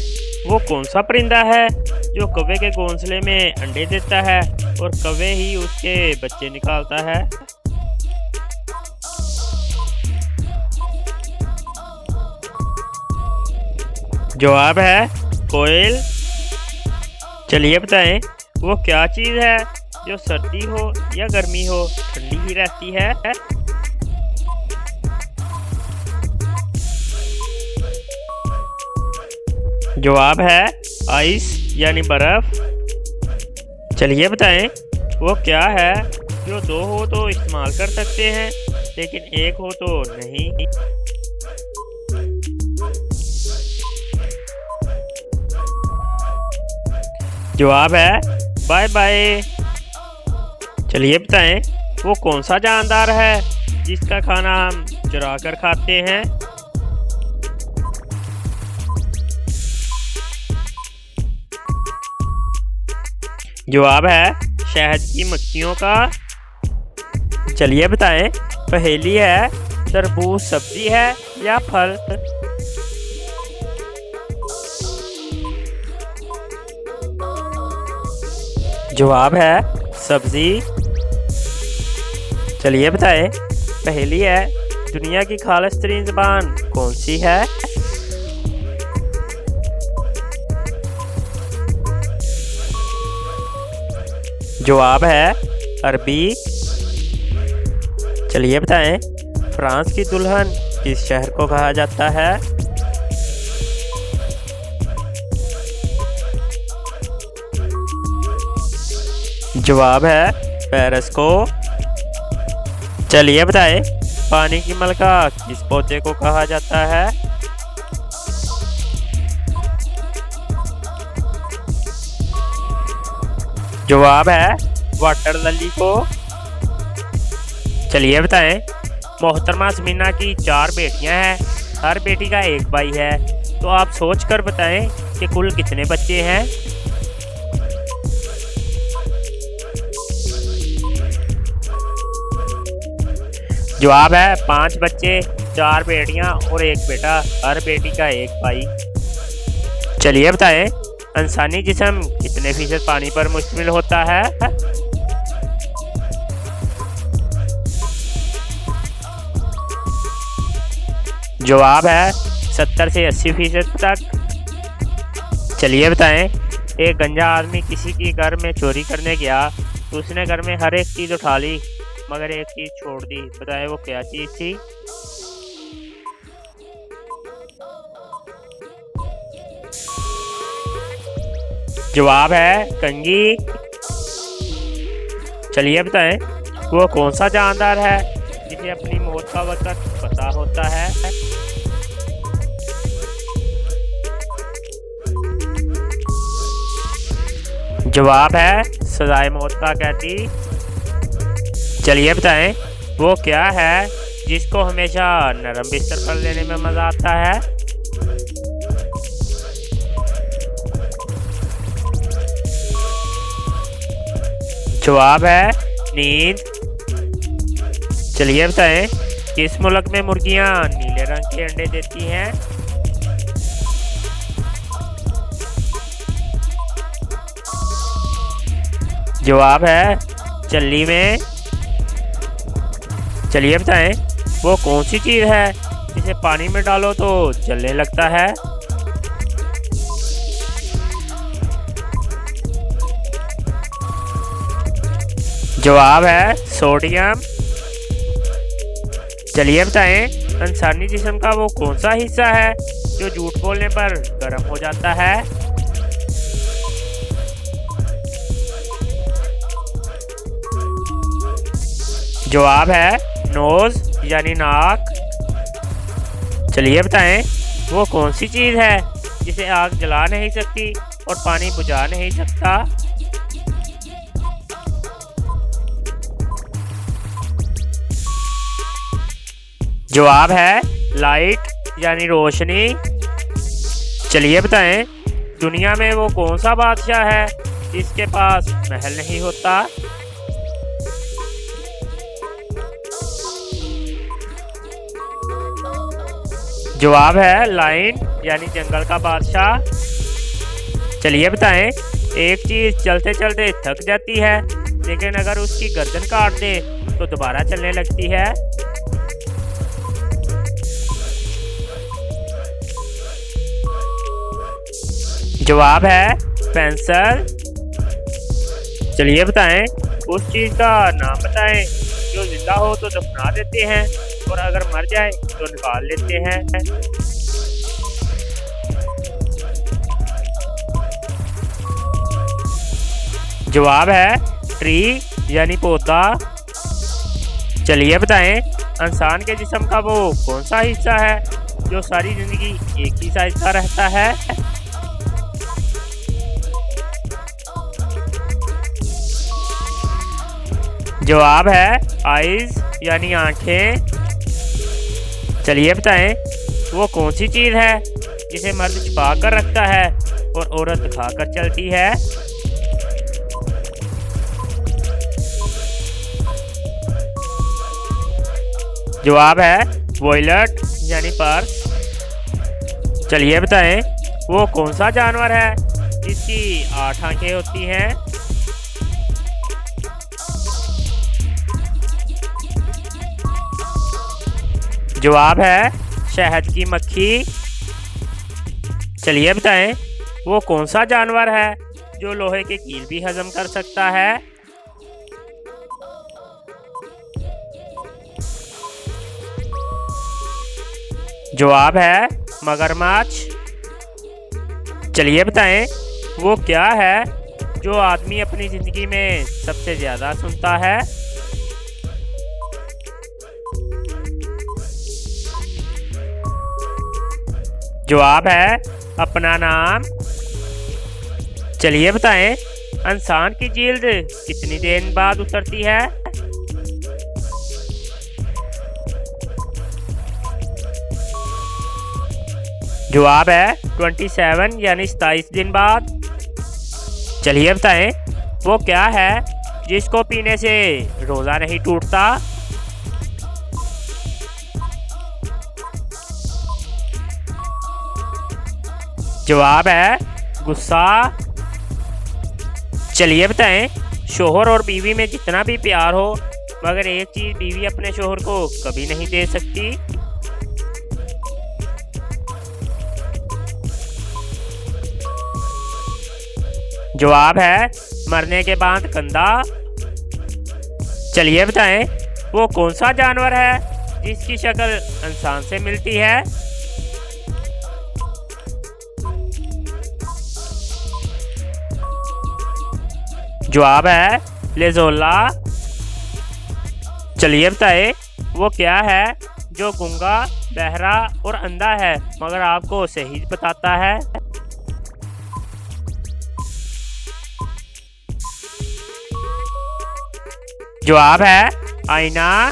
वो कौन सा परिंदा है जो कौवे के घोंसले में अंडे देता है और कौवे ही उसके बच्चे निकालता है। जवाब है कोयल। चलिए बताएं, वो क्या चीज है जो सर्दी हो या गर्मी हो ठंडी ही रहती है। जवाब है आइस यानी बर्फ। चलिए बताएं, वो क्या है जो दो हो तो इस्तेमाल कर सकते हैं लेकिन एक हो तो नहीं। जवाब है बाय बाय। चलिए बताएं, वो कौन सा जानदार है जिसका खाना हम चुरा कर खाते हैं। जवाब है शहद की मक्खियों का। चलिए बताएं, पहेली है तरबूज सब्जी है या फल। जवाब है सब्जी। चलिए बताएं, पहेली है दुनिया की खालिस्तरीन ज़बान कौन सी है। जवाब है अरबी। चलिए बताएं, फ्रांस की दुल्हन किस शहर को कहा जाता है। जवाब है पेरिस को। चलिए बताएं, पानी की मलका किस पौधे को कहा जाता है। जवाब है वाटर लिली को। चलिए बताएं, मोहतरमा ज़मीना की 4 बेटियां हैं, हर बेटी का एक भाई है, तो आप सोच कर बताएं कि कुल कितने बच्चे हैं। जवाब है 5 बच्चे, 4 बेटियां और 1 बेटा, हर बेटी का 1 भाई। चलिए बताएं, इंसानी जिस्म कितने फीसद पानी पर मुश्तमिल होता है। जवाब है 70 से 80% तक। चलिए बताएं, एक गंजा आदमी किसी के घर में चोरी करने गया तो उसने घर में हर एक चीज उठा ली मगर एक चीज छोड़ दी। बताएं वो क्या चीज थी। जवाब है कंघी। चलिए बताएं, वो कौन सा जानदार है जिसे अपनी मौत का वक्त पता होता है। जवाब है सजाए मौत का कैदी। चलिए बताएं, वो क्या है जिसको हमेशा नरम बिस्तर पर लेने में मजा आता है। जवाब है नींद। चलिए बताएं, किस मुल्क में मुर्गियां नीले रंग के अंडे देती हैं। जवाब है चल्ली में। चलिए बताएं, वो कौन सी चीज है जिसे पानी में डालो तो जलने लगता है। जवाब है सोडियम। चलिए बताएं, इंसानी जिस्म का वो कौन सा हिस्सा है जो झूठ बोलने पर गर्म हो जाता है। जवाब है नोज यानी नाक। चलिए बताएं, वो कौन सी चीज है जिसे आग जला नहीं सकती और पानी बुझा नहीं सकता। जवाब है लाइट यानी रोशनी। चलिए बताएं, दुनिया में वो कौन सा बादशाह है जिसके पास महल नहीं होता। जवाब है लाइन यानी जंगल का बादशाह। चलिए बताएं, एक चीज चलते चलते थक जाती है लेकिन अगर उसकी गर्दन काट दे तो दोबारा चलने लगती है। जवाब है पेंसिल। चलिए बताएं, उस चीज का नाम बताएं जो जिंदा हो तो दफना देते हैं और अगर मर जाए तो निकाल लेते हैं। जवाब है ट्री यानी पौधा। चलिए बताएं, इंसान के जिस्म का वो कौन सा हिस्सा है जो सारी जिंदगी एक ही साइज का रहता है। जवाब है आईज यानी आंखें। चलिए बताएं, वो कौन सी चीज है जिसे मर्द छिपा कर रखता है और औरत दिखा कर चलती है। जवाब है वॉयलेट यानी पर्स। चलिए बताएं, वो कौन सा जानवर है जिसकी 8 आंखें होती हैं। जवाब है शहद की मक्खी। चलिए बताएं, वो कौन सा जानवर है जो लोहे के कील भी हजम कर सकता है। जवाब है मगरमच्छ। चलिए बताएं, वो क्या है जो आदमी अपनी जिंदगी में सबसे ज्यादा सुनता है। जवाब है अपना नाम। चलिए बताएं, इंसान की जिल्द कितनी देर बाद उतरती है। जवाब है 27 यानी 27 दिन बाद। चलिए बताएं वो क्या है जिसको पीने से रोजा नहीं टूटता। जवाब है गुस्सा। चलिए बताएं शोहर और बीवी में जितना भी प्यार हो मगर एक चीज बीवी अपने शोहर को कभी नहीं दे सकती। जवाब है मरने के बाद कंधा। चलिए बताएं वो कौन सा जानवर है जिसकी शक्ल इंसान से मिलती है। जवाब है लेजोला। चलिए बताएं वो क्या है जो गूंगा, बहरा और अंधा है मगर आपको सही बताता है। जवाब है आईना।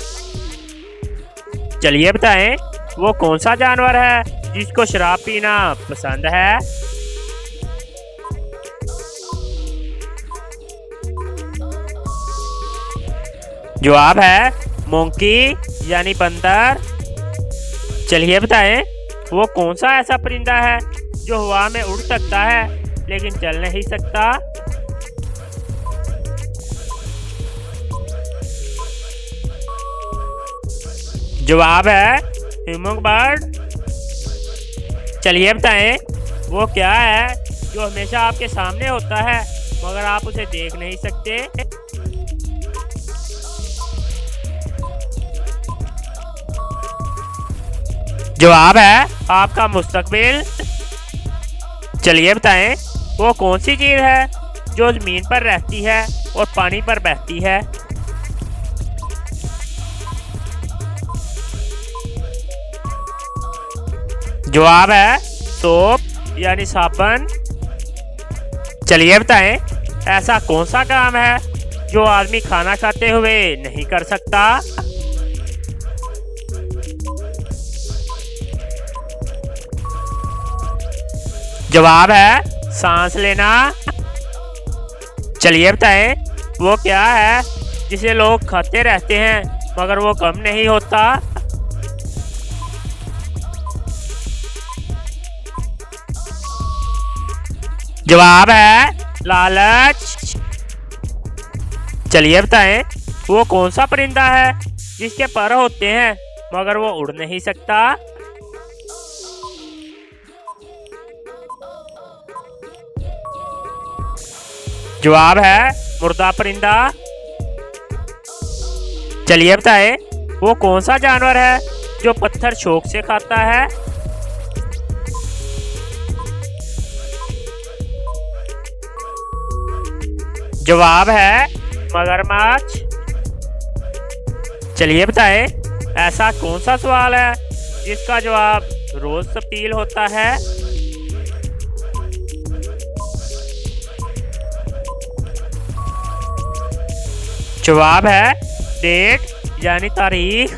चलिए बताएं वो कौन सा जानवर है जिसको शराब पीना पसंद है। जवाब है मोंकी यानी बंदर। चलिए बताएं वो कौन सा ऐसा परिंदा है जो हवा में उड़ सकता है लेकिन चल नहीं सकता। जवाब है ह्यूमंग बर्ड। चलिए बताएं वो क्या है जो हमेशा आपके सामने होता है मगर आप उसे देख नहीं सकते। जवाब है आपका मुस्तकबिल। चलिए बताएं वो कौन सी चीज है जो जमीन पर रहती है और पानी पर बहती है। जवाब है सोप यानी साबुन। चलिए बताएं ऐसा कौन सा काम है जो आदमी खाना खाते हुए नहीं कर सकता। जवाब है सांस लेना। चलिए बताएं वो क्या है जिसे लोग खाते रहते हैं मगर वो कम नहीं होता। जवाब है लालच। चलिए बताएं वो कौन सा परिंदा है जिसके पर होते हैं मगर वो उड़ नहीं सकता। जवाब है मुर्दा परिंदा। चलिए बताएं वो कौन सा जानवर है जो पत्थर शौक से खाता है। जवाब है मगरमच्छ। चलिए बताएं ऐसा कौन सा सवाल है जिसका जवाब रोज तब्दील होता है। जवाब है डेट यानी तारीख।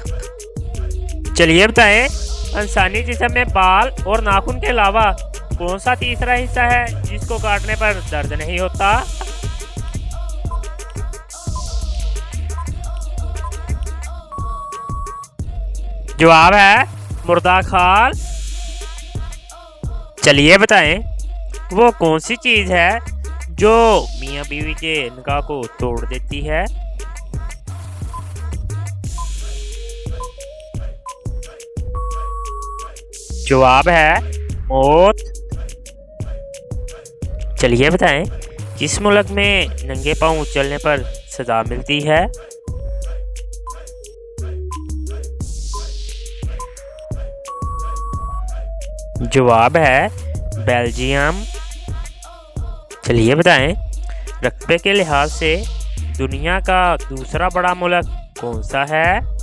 चलिए बताएं इंसानी जिस्म में बाल और नाखून के अलावा कौन सा तीसरा हिस्सा है जिसको काटने पर दर्द नहीं होता। जवाब है मुर्दा खाल। चलिए बताएं वो कौन सी चीज है जो मियां बीवी के निकाह को तोड़ देती है। जवाब है मौत। चलिए बताएं किस मुल्क में नंगे पांव चलने पर सजा मिलती है। जवाब है बेल्जियम। चलिए बताएं रकबे के लिहाज से दुनिया का दूसरा बड़ा मुल्क कौन सा है।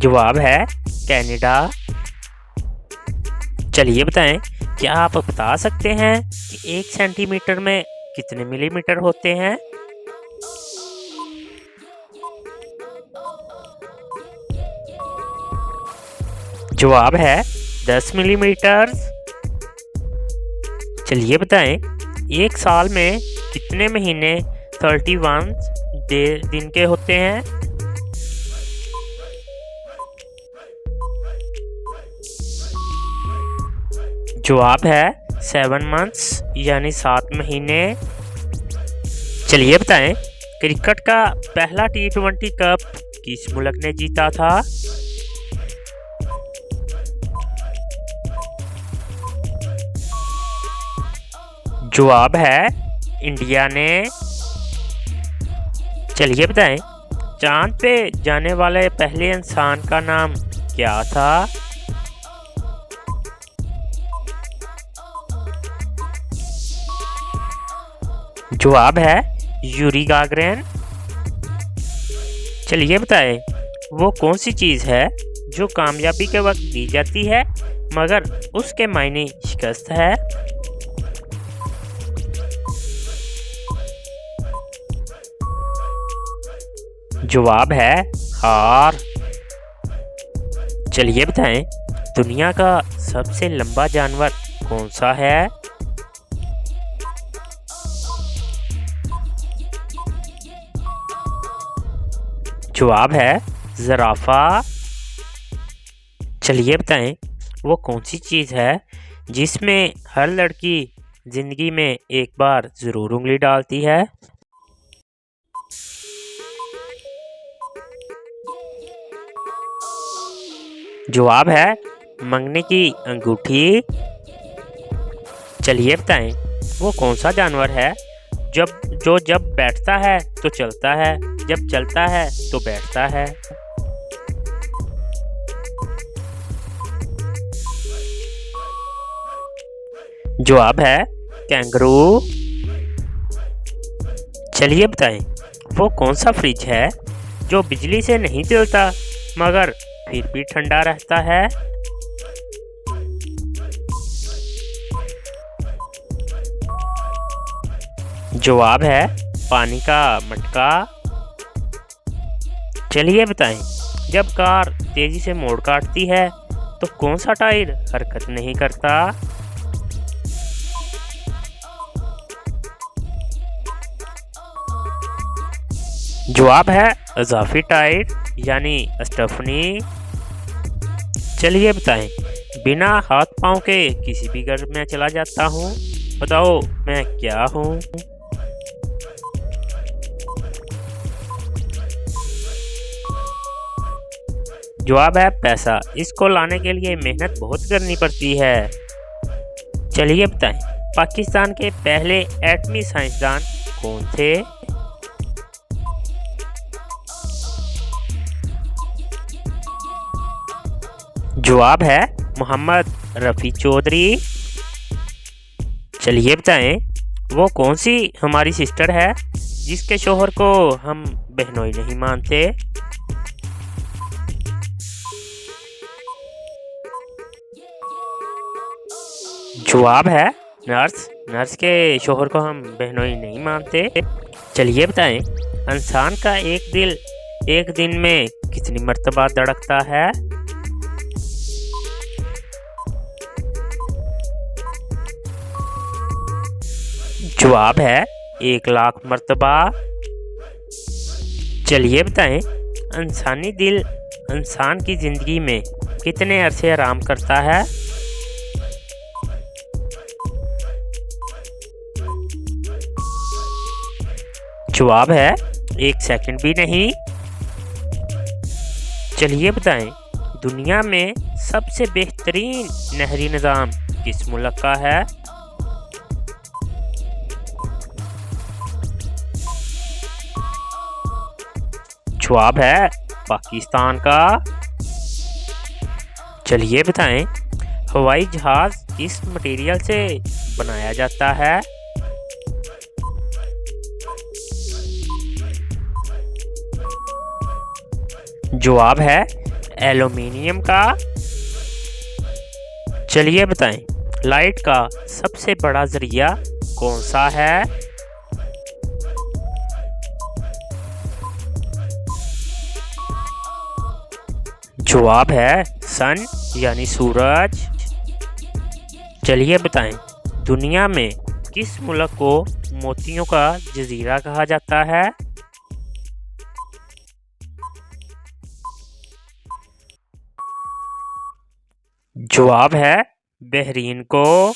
जवाब है कनाडा। चलिए बताएं क्या आप बता सकते हैं कि 1 सेंटीमीटर में कितने मिलीमीटर होते हैं। जवाब है 10 मिलीमीटर। चलिए बताएं, एक साल में कितने महीने 31 दिन के होते हैं? जवाब है 7 मंथ्स यानी 7 महीने। चलिए बताएं, क्रिकेट का पहला T20 कप किस मुल्क ने जीता था? जवाब है इंडिया ने। चलिए बताएं, चांद पे जाने वाले पहले इंसान का नाम क्या था? जवाब है यूरी गागरिन। चलिए बताएं, वो कौन सी चीज़ है जो कामयाबी के वक्त दी जाती है मगर उसके मायने शिकस्त है? जवाब है हार। चलिए बताएं, दुनिया का सबसे लंबा जानवर कौन सा है? जवाब है ज़राफ़ा। चलिए बताएं, वो कौन सी चीज़ है जिसमें हर लड़की जिंदगी में एक बार ज़रूर उंगली डालती है? जवाब है मंगनी की अंगूठी। चलिए बताएं, वो कौन सा जानवर है जब बैठता है तो चलता है, जब चलता है तो बैठता है? जवाब है कैंगरू। चलिए बताएं, वो कौन सा फ्रिज है जो बिजली से नहीं चलता मगर फिर भी ठंडा रहता है? जवाब है पानी का मटका। चलिए बताएं, जब कार तेजी से मोड़ काटती है तो कौन सा टायर हरकत नहीं करता? जवाब है इजाफी टायर यानी स्टेफनी। चलिए बताएं, बिना हाथ पांव के किसी भी घर में चला जाता हूँ, बताओ मैं क्या हूँ? जवाब है पैसा। इसको लाने के लिए मेहनत बहुत करनी पड़ती है। चलिए बताएं, पाकिस्तान के पहले एटमी साइंसदान कौन थे? जवाब है मोहम्मद रफ़ी चौधरी। चलिए बताएं, वो कौन सी हमारी सिस्टर है जिसके शोहर को हम बहनोई नहीं मानते? जवाब है नर्स। नर्स के शोहर को हम बहनोई नहीं मानते। चलिए बताएं, इंसान का एक दिल एक दिन में कितनी मर्तबा धड़कता है? जवाब है 1 लाख मर्तबा। चलिए बताएं, इंसानी दिल इंसान की जिंदगी में कितने अरसे आराम करता है? जवाब है 1 सेकंड भी नहीं। चलिए बताएं, दुनिया में सबसे बेहतरीन नहरी निज़ाम किस मुल्क का है? जवाब है पाकिस्तान का। चलिए बताएं, हवाई जहाज किस मटेरियल से बनाया जाता है? जवाब है एल्युमिनियम का। चलिए बताएं, लाइट का सबसे बड़ा जरिया कौन सा है? जवाब है सन यानी सूरज। चलिए बताएं, दुनिया में किस मुल्क को मोतियों का जजीरा कहा जाता है? जवाब है बहरीन को।